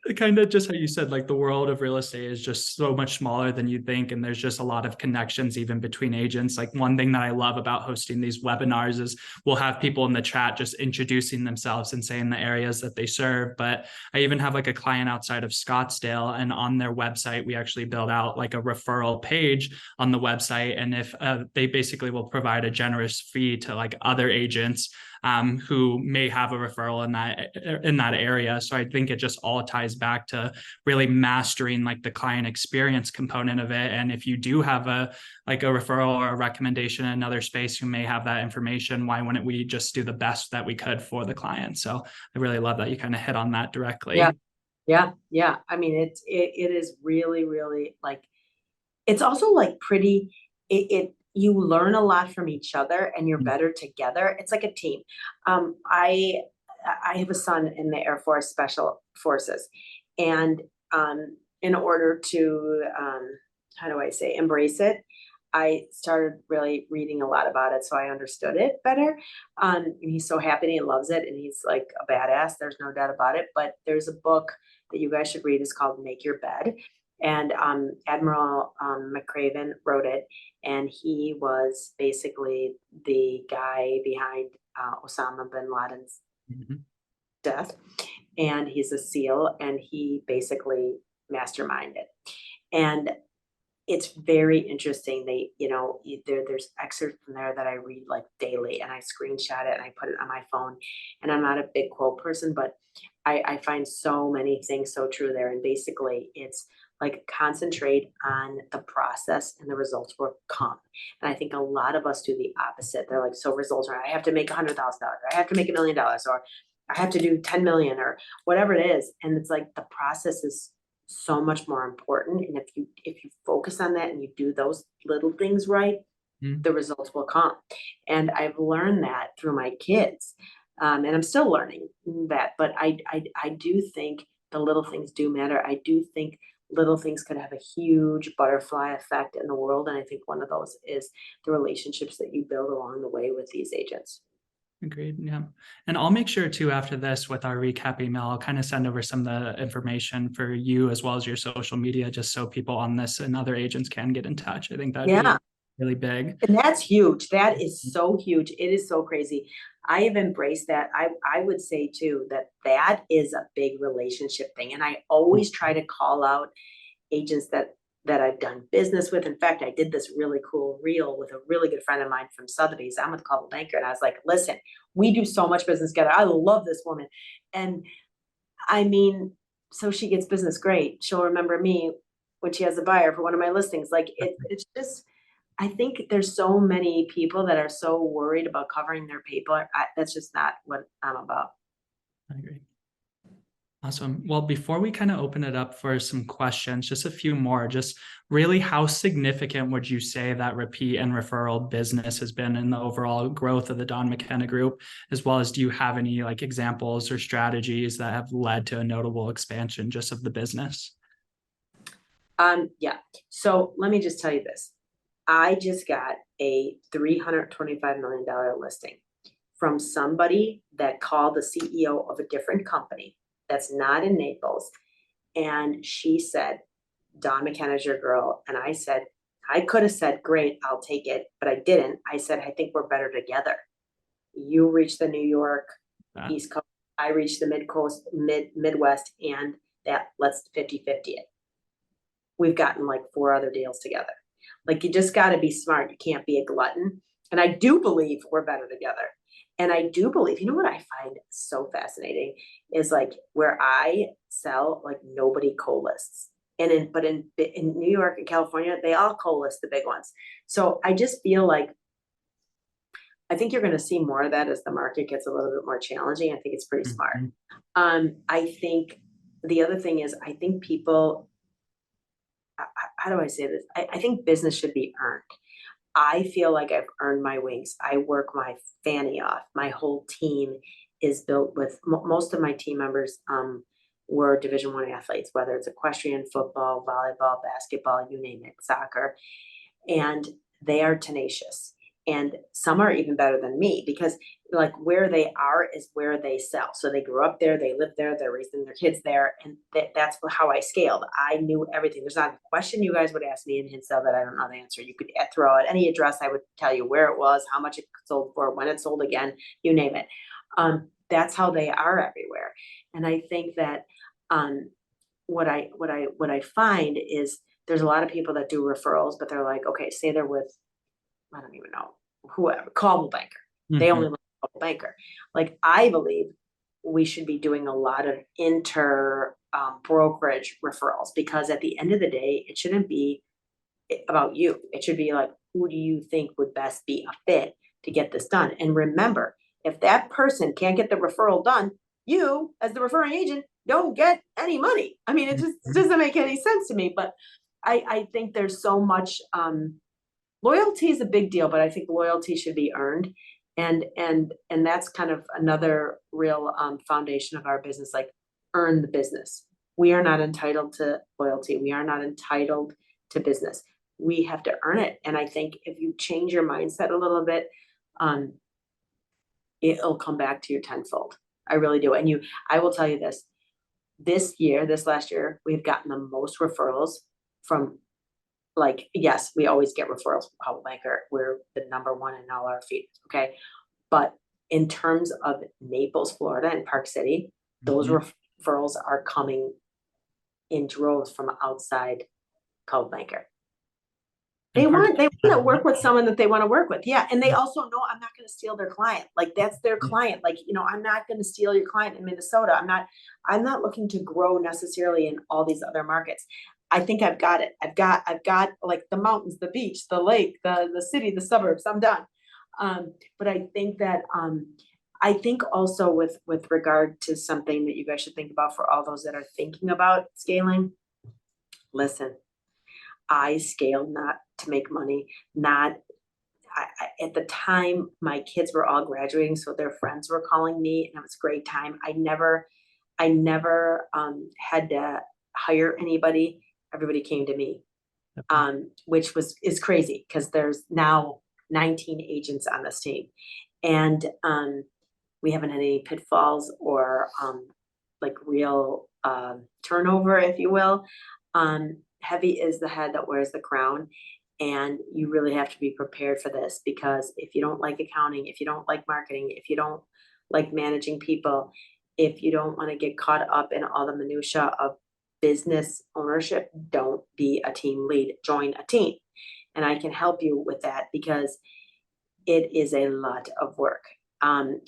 But kind of just how you said, like the world of real estate is just so much smaller than you think, and there's just a lot of connections even between agents. Like one thing that I love about hosting these webinars is we'll have people in the chat just introducing themselves and saying the areas that they serve. But I even have like a client outside of Scottsdale, and on their website we actually build out like a referral page on the website, and if they basically will provide a generous fee to like other agents who may have a referral in that area. So I think it just all ties back to really mastering like the client experience component of it. And if you do have a referral or a recommendation in another space who may have that information, why wouldn't we just do the best that we could for the client? So I really love that you kind of hit on that directly. Yeah. I mean, it is really, really like, it's also like pretty, you learn a lot from each other, and you're better together. It's like a team. I have a son in the Air Force Special Forces, and in order to how do I say, embrace it, I started really reading a lot about it, so I understood it better. And he's so happy, and he loves it, and he's like a badass. There's no doubt about it. But there's a book that you guys should read. It's called Make Your Bed. And Admiral McCraven wrote it, and he was basically the guy behind Osama bin Laden's death. And he's a SEAL, and he basically masterminded. And it's very interesting. They, there's excerpts from there that I read like daily, and I screenshot it and I put it on my phone. And I'm not a big quote person, but I find so many things so true there. And basically it's like concentrate on the process and the results will come. And I think a lot of us do the opposite. They're like, so results are, I have to make $100,000, I have to make $1 million, or I have to do 10 million or whatever it is. And it's like the process is so much more important. And if you focus on that and you do those little things right, Mhm. the results will come. And I've learned that through my kids. And I'm still learning that, but I do think the little things do matter. I do think little things could have a huge butterfly effect in the world. And I think one of those is the relationships that you build along the way with these agents. Agreed. Yeah. And I'll make sure too, after this with our recap email, I'll kind of send over some of the information for you as well as your social media, just so people on this and other agents can get in touch. I think that'd be Yeah. really big. And that's huge. That is so huge. It is so crazy. I have embraced that. I would say too that that is a big relationship thing. And I always try to call out agents that I've done business with. In fact, I did this really cool reel with a really good friend of mine from Sotheby's. I'm with Cultivating Banker, and I was like, listen, we do so much business together. I love this woman. And I mean, so she gets business, great. She'll remember me when she has a buyer for one of my listings. Like it's just, I think there's so many people that are so worried about covering their paper. That's just not what I'm about. I agree. Awesome. Well, before we kind of open it up for some questions, just a few more, just really how significant would you say that repeat and referral business has been in the overall growth of the Dawn McKenna group, as well as do you have any like examples or strategies that have led to a notable expansion just of the business? Yeah. So let me just tell you this. I just got a $325 million listing from somebody that called the CEO of a different company that's not in Naples. And she said, Dawn McKenna's your girl. And I said, I could have said, great, I'll take it, but I didn't. I said, I think we're better together. You reach the New York, East Coast, I reach the Mid Coast, Midwest, and that let's 50-50 it. We've gotten like 4 other deals together. Like you just got to be smart. You can't be a glutton. And I do believe we're better together. And I do believe, you know what I find so fascinating is like where I sell, like nobody co-lists. And in New York and California, they all co-list the big ones. So I just feel like I think you're going to see more of that as the market gets a little bit more challenging. I think it's pretty smart. I think the other thing is I think people, how do I say this? I think business should be earned. I feel like I've earned my wings. I work my fanny off. My whole team is built with most of my team members were Division I athletes, whether it's equestrian, football, volleyball, basketball, you name it, soccer, and they are tenacious. And some are even better than me because like where they are is where they sell. So they grew up there, they live there, they're raising their kids there. And that's how I scaled. I knew everything. There's not a question you guys would ask me in Hinsdale that I don't know the answer. You could throw out any address. I would tell you where it was, how much it sold for, when it sold again, you name it. That's how they are everywhere. And I think that what I find is there's a lot of people that do referrals, but they're like, okay, say they're with, I don't even know, whoever, call banker. They only want a banker. Like I believe we should be doing a lot of inter brokerage referrals because at the end of the day, it shouldn't be about you. It should be like, who do you think would best be a fit to get this done? And remember, if that person can't get the referral done, you as the referring agent don't get any money. I mean, it just doesn't make any sense to me. But I think there's so much loyalty is a big deal, but I think loyalty should be earned. And that's kind of another real foundation of our business, like earn the business. We are not entitled to loyalty. We are not entitled to business. We have to earn it. And I think if you change your mindset a little bit, it'll come back to you tenfold. I really do. And I will tell you this last year, we've gotten the most referrals from, like, yes, we always get referrals from Cultivating Banker. We're the #1 in all our feeds. Okay. But in terms of Naples, Florida and Park City, those referrals are coming in droves from outside Cultivating Banker. They And part of want to work with that, someone that they want to work with. Yeah. And they also know I'm not going to steal their client. Like that's their client. Like, I'm not going to steal your client in Minnesota. I'm not looking to grow necessarily in all these other markets. I think I've got it. I've got like the mountains, the beach, the lake, the city, the suburbs. I'm done. But I think that, I think also with regard to something that you guys should think about for all those that are thinking about scaling, listen, I scaled not to make money, not at the time my kids were all graduating, so their friends were calling me, and it was a great time. I never had to hire anybody. Everybody came to me, which is crazy because there's now 19 agents on this team, and we haven't had any pitfalls or like real turnover, if you will. Heavy is the head that wears the crown. And you really have to be prepared for this, because if you don't like accounting, if you don't like marketing, if you don't like managing people, if you don't want to get caught up in all the minutia of business ownership, don't be a team lead, join a team. And I can help you with that because it is a lot of work. And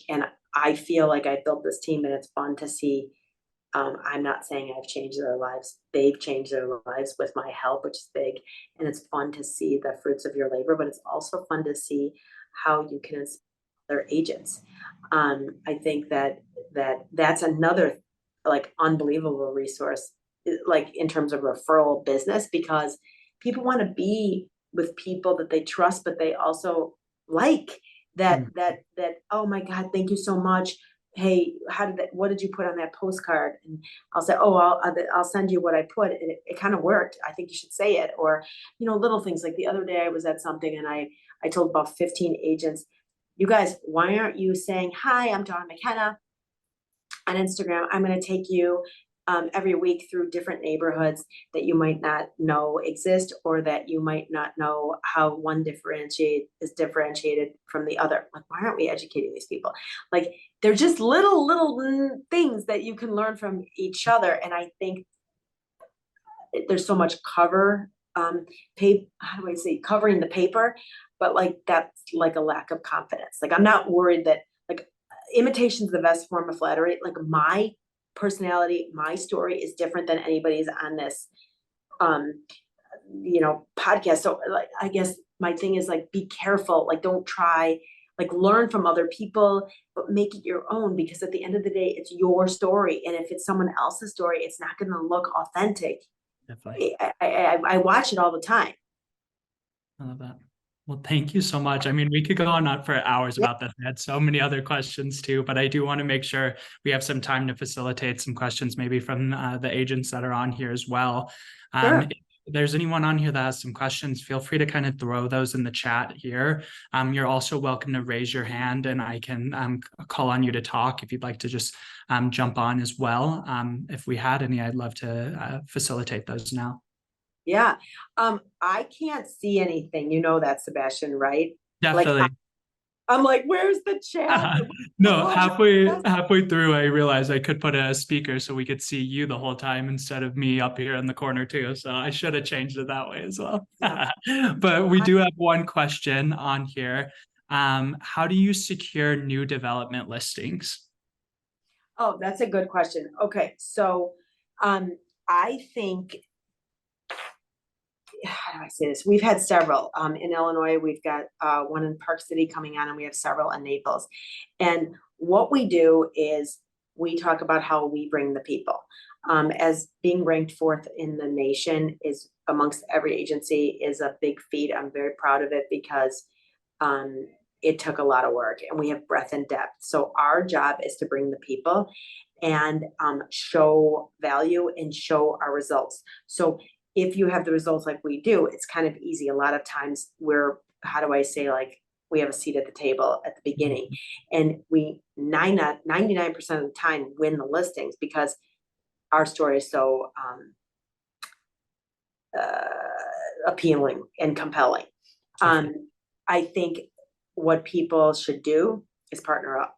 I feel like I built this team and it's fun to see. I'm not saying I've changed their lives. They've changed their lives with my help, which is big. And it's fun to see the fruits of your labor, but it's also fun to see how you can inspire their agents. I think that's another like unbelievable resource, like in terms of referral business, because people want to be with people that they trust, but they also like oh my God, thank you so much. Hey, what did you put on that postcard? And I'll say, oh, I'll send you what I put. And it kind of worked. I think you should say it. Or, little things like the other day I was at something and I told about 15 agents, you guys, why aren't you saying, hi, I'm Dawn McKenna on Instagram. I'm going to take you every week through different neighborhoods that you might not know exist, or that you might not know how one is differentiated from the other. Like, why aren't we educating these people? Like, they're just little things that you can learn from each other. And I think there's so much how do I say, covering the paper, but like that's like a lack of confidence. Like, I'm not worried that like imitation is the best form of flattery. Like, my personality, my story is different than anybody's on this podcast. So like, I guess my thing is like, be careful. Like, don't try, like, learn from other people, but make it your own, because at the end of the day, it's your story. And if it's someone else's story, it's not going to look authentic. definitely. I watch it all the time. I love that. Well, thank you so much. I mean, we could go on for hours Yeah, about this. I had so many other questions too, but I do want to make sure we have some time to facilitate some questions, maybe from the agents that are on here as well. sure. If there's anyone on here that has some questions, feel free to kind of throw those in the chat here. You're also welcome to raise your hand and I can call on you to talk if you'd like to just jump on as well. If we had any, I'd love to facilitate those now. Yeah. I can't see anything. You know that, Sebastian, right? Like, Definitely. I'm like, where's the chat? No, Oh, halfway through, I realized I could put a speaker so we could see you the whole time instead of me up here in the corner too. So I should have changed it that way as well. But we do have one question on here. How do you secure new development listings? Oh, that's a good question. Okay. So, I think, how do I say this? We've had several in Illinois. We've got one in Park City coming on, and we have several in Naples. And what we do is we talk about how we bring the people. As being ranked fourth in the nation is amongst every agency is a big feat. I'm very proud of it because it took a lot of work, and we have breadth and depth. So our job is to bring the people and show value and show our results. So if you have the results like we do, it's kind of easy. A lot of times how do I say, like, we have a seat at the table at the beginning, and we 99% of the time win the listings because our story is so appealing and compelling. I think what people should do is partner up.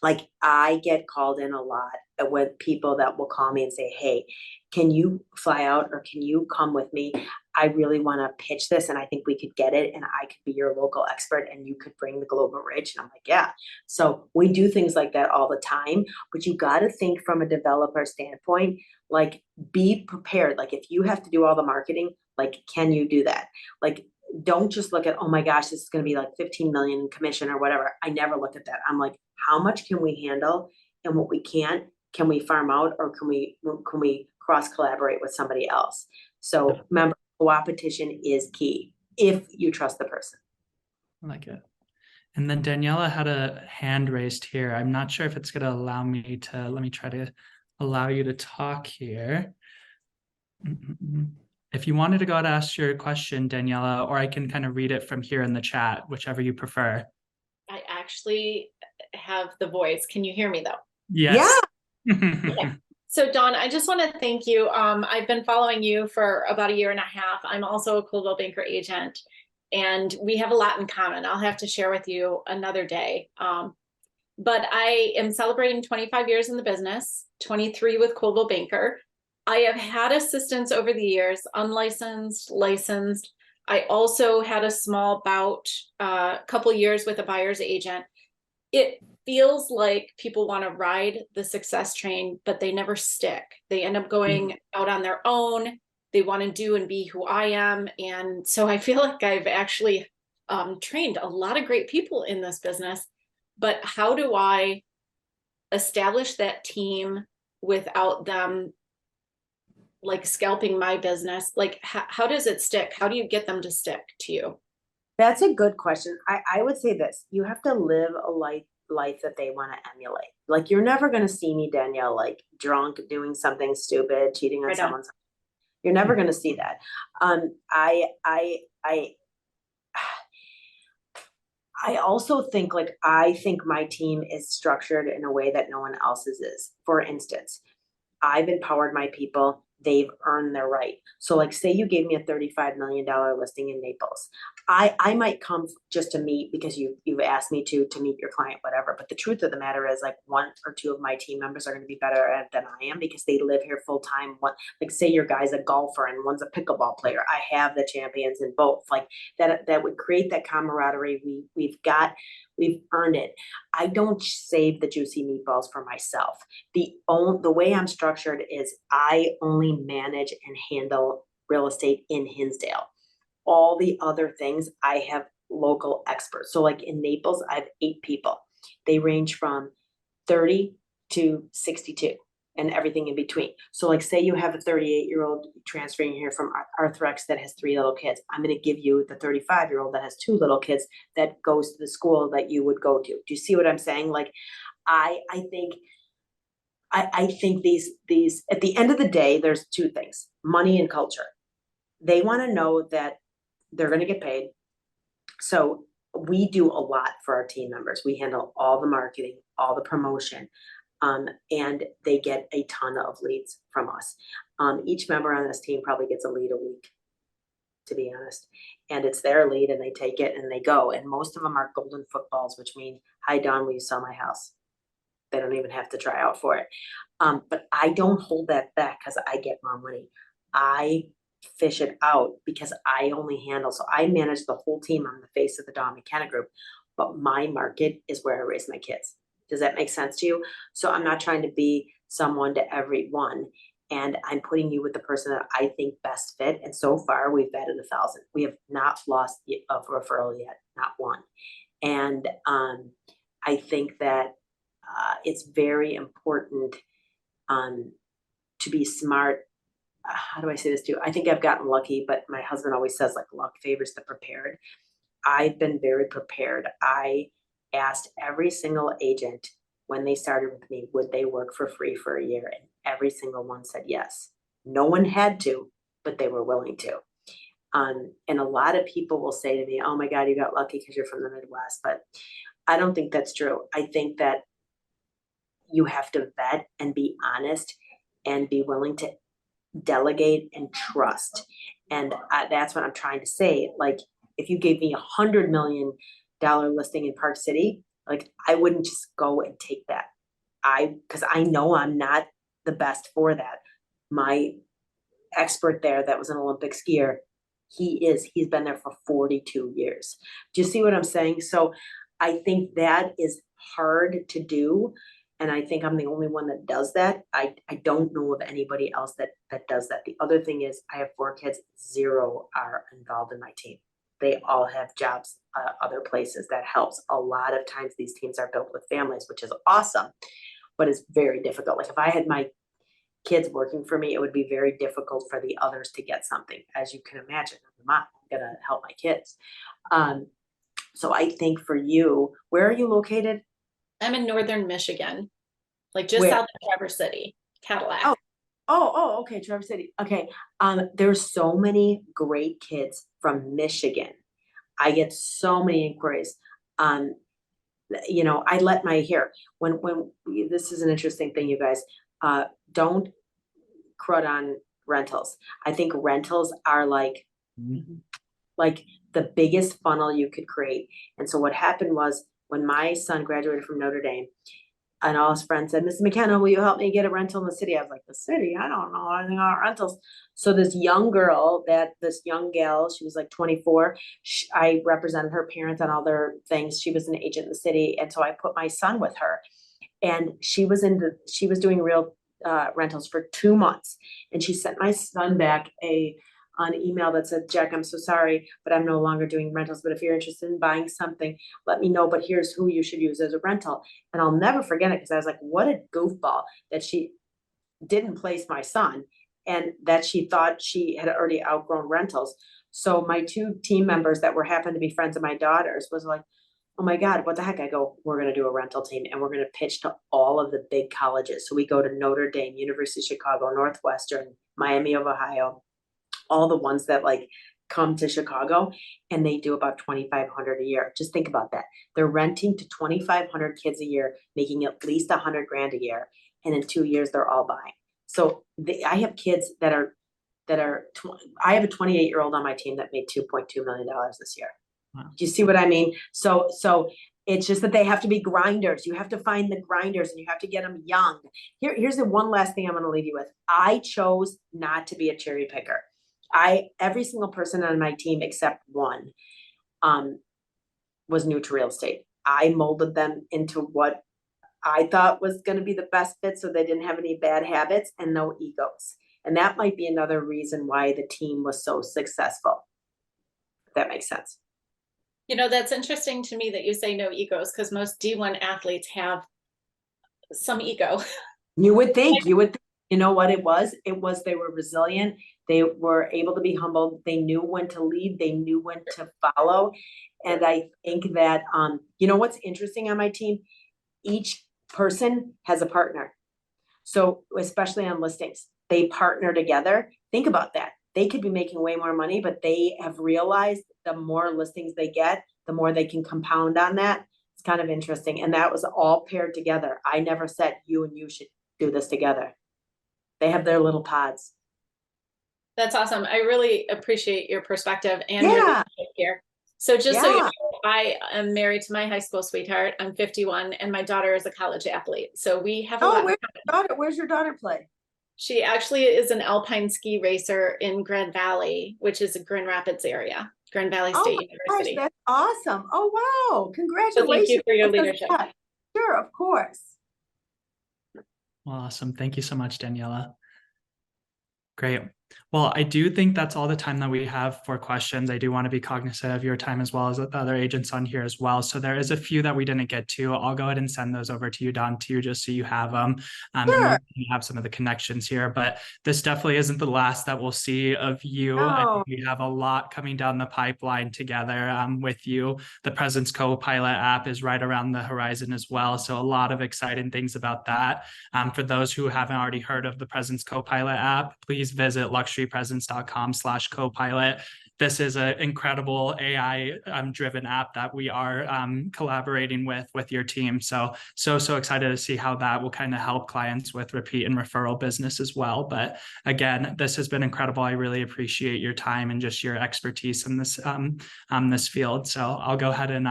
Like, I get called in a lot with people that will call me and say, hey, can you fly out or can you come with me? I really want to pitch this and I think we could get it and I could be your local expert and you could bring the global reach. And I'm like, yeah. So we do things like that all the time, but you got to think from a developer standpoint, like be prepared. Like if you have to do all the marketing, like, can you do that? Like, don't just look at, oh my gosh, this is going to be like 15 million commission or whatever. I never look at that. I'm like, how much can we handle? And what we can't, can we farm out or can we cross collaborate with somebody else? So remember, co-opetition is key if you trust the person. I like it. And then Daniela had a hand raised here. I'm not sure if it's going to allow me to, let me try to allow you to talk here. If you wanted to go ahead and ask your question, Daniela, or I can kind of read it from here in the chat, whichever you prefer. I actually have the voice. Can you hear me though? Yes. Yeah. Okay. So Dawn, I just want to thank you. I've been following you for about 1.5 years. I'm also a Coldwell Banker agent and we have a lot in common. I'll have to share with you another day. But I am celebrating 25 years in the business, 23 with Coldwell Banker. I have had assistants over the years, unlicensed, licensed. I also had a small bout, couple years with a buyer's agent. It feels like people want to ride the success train, but they never stick. They end up going out on their own. They want to do and be who I am. And so I feel like I've actually trained a lot of great people in this business, but how do I establish that team without them like scalping my business? Like how does it stick? How do you get them to stick to you? That's a good question. I would say this, you have to live a life that they want to emulate. Like you're never going to see me, Danielle, like drunk, doing something stupid, cheating on someone's. You're never going to see that. I also think I think my team is structured in a way that no one else's is. For instance, I've empowered my people. They've earned their right. So like, say you gave me a $35 million listing in Naples. I might come just to meet because you've asked me to meet your client, whatever. But the truth of the matter is like 1 or 2 of my team members are going to be better at it than I am because they live here full time. One, like say your guy's a golfer and one's a pickleball player. I have the champions in both. Like that would create that camaraderie. We've earned it. I don't save the juicy meatballs for myself. The way I'm structured is I only manage and handle real estate in Hinsdale. All the other things I have local experts. So like in Naples, I have 8 people. They range from 30 to 62 and everything in between. So like say you have a 38-year-old transferring here from Arthrex that has 3 little kids. I'm going to give you the 35-year-old that has 2 little kids that goes to the school that you would go to. Do you see what I'm saying? Like I think these at the end of the day, there's 2 things, money and culture. They want to know that they're going to get paid. So we do a lot for our team members. We handle all the marketing, all the promotion, and they get a ton of leads from us. Each member on this team probably gets a lead a week, to be honest. And it's their lead and they take it and they go. And most of them are golden footballs, which means, hi, Dawn, will you sell my house? They don't even have to try out for it. But I don't hold that back because I get more money. I fish it out because I only handle, so I manage the whole team. I'm the face of the Dawn McKenna group, but my market is where I raise my kids. Does that make sense to you? So I'm not trying to be someone to everyone, and I'm putting you with the person that I think best fit. And so far we've vetted 1,000. We have not lost a referral yet, not one. And I think that it's very important to be smart. How do I say this to you? I think I've gotten lucky, but my husband always says like luck favors the prepared. I've been very prepared. I asked every single agent when they started with me, would they work for free for a year? And every single one said yes. No one had to, but they were willing to. And a lot of people will say to me, oh my God, you got lucky because you're from the Midwest. But I don't think that's true. I think that you have to vet and be honest and be willing to delegate and trust. And that's what I'm trying to say. Like if you gave me $100 million listing in Park City, like I wouldn't just go and take that. Because I know I'm not the best for that. My expert there that was an Olympic skier He's been there for 42 years. Do you see what I'm saying? So I think that is hard to do. And I think I'm the only one that does that. I don't know of anybody else that does that. The other thing is I have 4 kids, 0 are involved in my team. They all have jobs other places. That helps. A lot of times these teams are built with families, which is awesome, but it's very difficult. Like if I had my kids working for me, it would be very difficult for the others to get something. As you can imagine, I'm the mom, I'm gonna help my kids. So I think for you, where are you located? I'm in northern Michigan, like just Where? south of Traverse City, Cadillac. Okay, Traverse City. Okay. There's so many great kids from Michigan. I get so many inquiries. I let my hair when this is an interesting thing, you guys. Don't crud on rentals. I think rentals are like the biggest funnel you could create. And so what happened was when my son graduated from Notre Dame, and all his friends said, Mrs. McKenna, will you help me get a rental in the city? I was like, the city? I don't know anything about rentals. So this young gal, she was like 24. I represented her parents on all their things. She was an agent in the city. And so I put my son with her. And she was doing real rentals for 2 months. And she sent my son back an email that said, Jack, I'm so sorry, but I'm no longer doing rentals. But if you're interested in buying something, let me know. But here's who you should use as a rental. And I'll never forget it because I was like, what a goofball that she didn't place my son and that she thought she had already outgrown rentals. So my 2 team members that happened to be friends of my daughter's was like, oh my God, what the heck? I go, we're going to do a rental team and we're going to pitch to all of the big colleges. So we go to Notre Dame, University of Chicago, Northwestern, Miami of Ohio, all the ones that like come to Chicago, and they do about 2,500 a year. Just think about that. They're renting to 2,500 kids a year, making at least 100 grand a year. And in 2 years, they're all buying. So I have kids I have a 28-year-old on my team that made $2.2 million this year. Wow. Do you see what I mean? So it's just that they have to be grinders. You have to find the grinders and you have to get them young. Here's the one last thing I'm going to leave you with. I chose not to be a cherry picker. Every single person on my team except one was new to real estate. I molded them into what I thought was going to be the best fit so they didn't have any bad habits and no egos. And that might be another reason why the team was so successful. If that makes sense. That's interesting to me that you say no egos, because most D1 athletes have some ego. You would think. You know what it was? It was they were resilient. They were able to be humble. They knew when to lead. They knew when to follow. And I think that, what's interesting on my team? Each person has a partner. So especially on listings, they partner together. Think about that. They could be making way more money, but they have realized the more listings they get, the more they can compound on that. It's kind of interesting. And that was all paired together. I never said you and you should do this together. They have their little pods. That's awesome. I really appreciate your perspective and your Yeah. leadership here. So just so you know, I am married to my high school sweetheart. I'm 51 and my daughter is a college athlete. So we have a lot. Where's your daughter play? She actually is an alpine ski racer in Grand Valley, which is a Grand Rapids area, Grand Valley State University. Gosh, that's awesome. Oh, wow. Congratulations. So thank you for your leadership. Sure, of course. Awesome. Thank you so much, Daniela. Great. Well, I do think that's all the time that we have for questions. I do want to be cognizant of your time as well as the other agents on here as well. So there is a few that we didn't get to. I'll go ahead and send those over to you, Dawn, too, just so you have them. Sure. And we have some of the connections here, but this definitely isn't the last that we'll see of you. No. I think we have a lot coming down the pipeline together with you. The Presence Copilot app is right around the horizon as well. So a lot of exciting things about that. For those who haven't already heard of the Presence Copilot app, please visit luxurypresence.com/copilot. This is an incredible AI driven app that we are collaborating with your team. So excited to see how that will kind of help clients with repeat and referral business as well. But again, this has been incredible. I really appreciate your time and just your expertise in this this field. So I'll go ahead and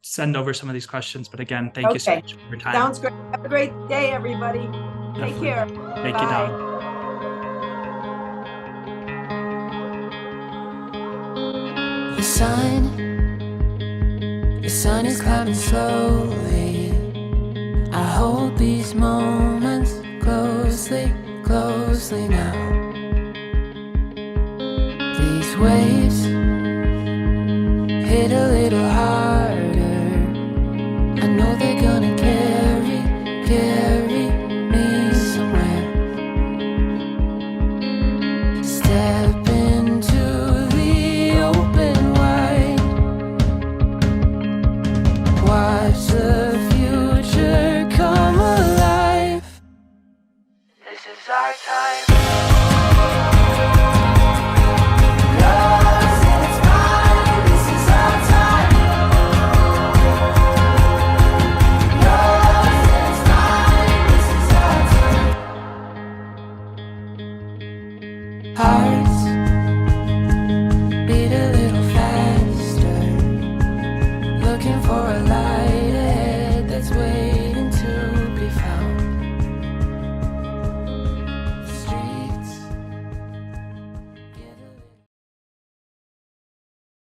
send over some of these questions. But again, thank you so much for your time. Sounds great. Have a great day, everybody. Take care. Thank you, Dawn. The sun is coming slowly. I hope these moments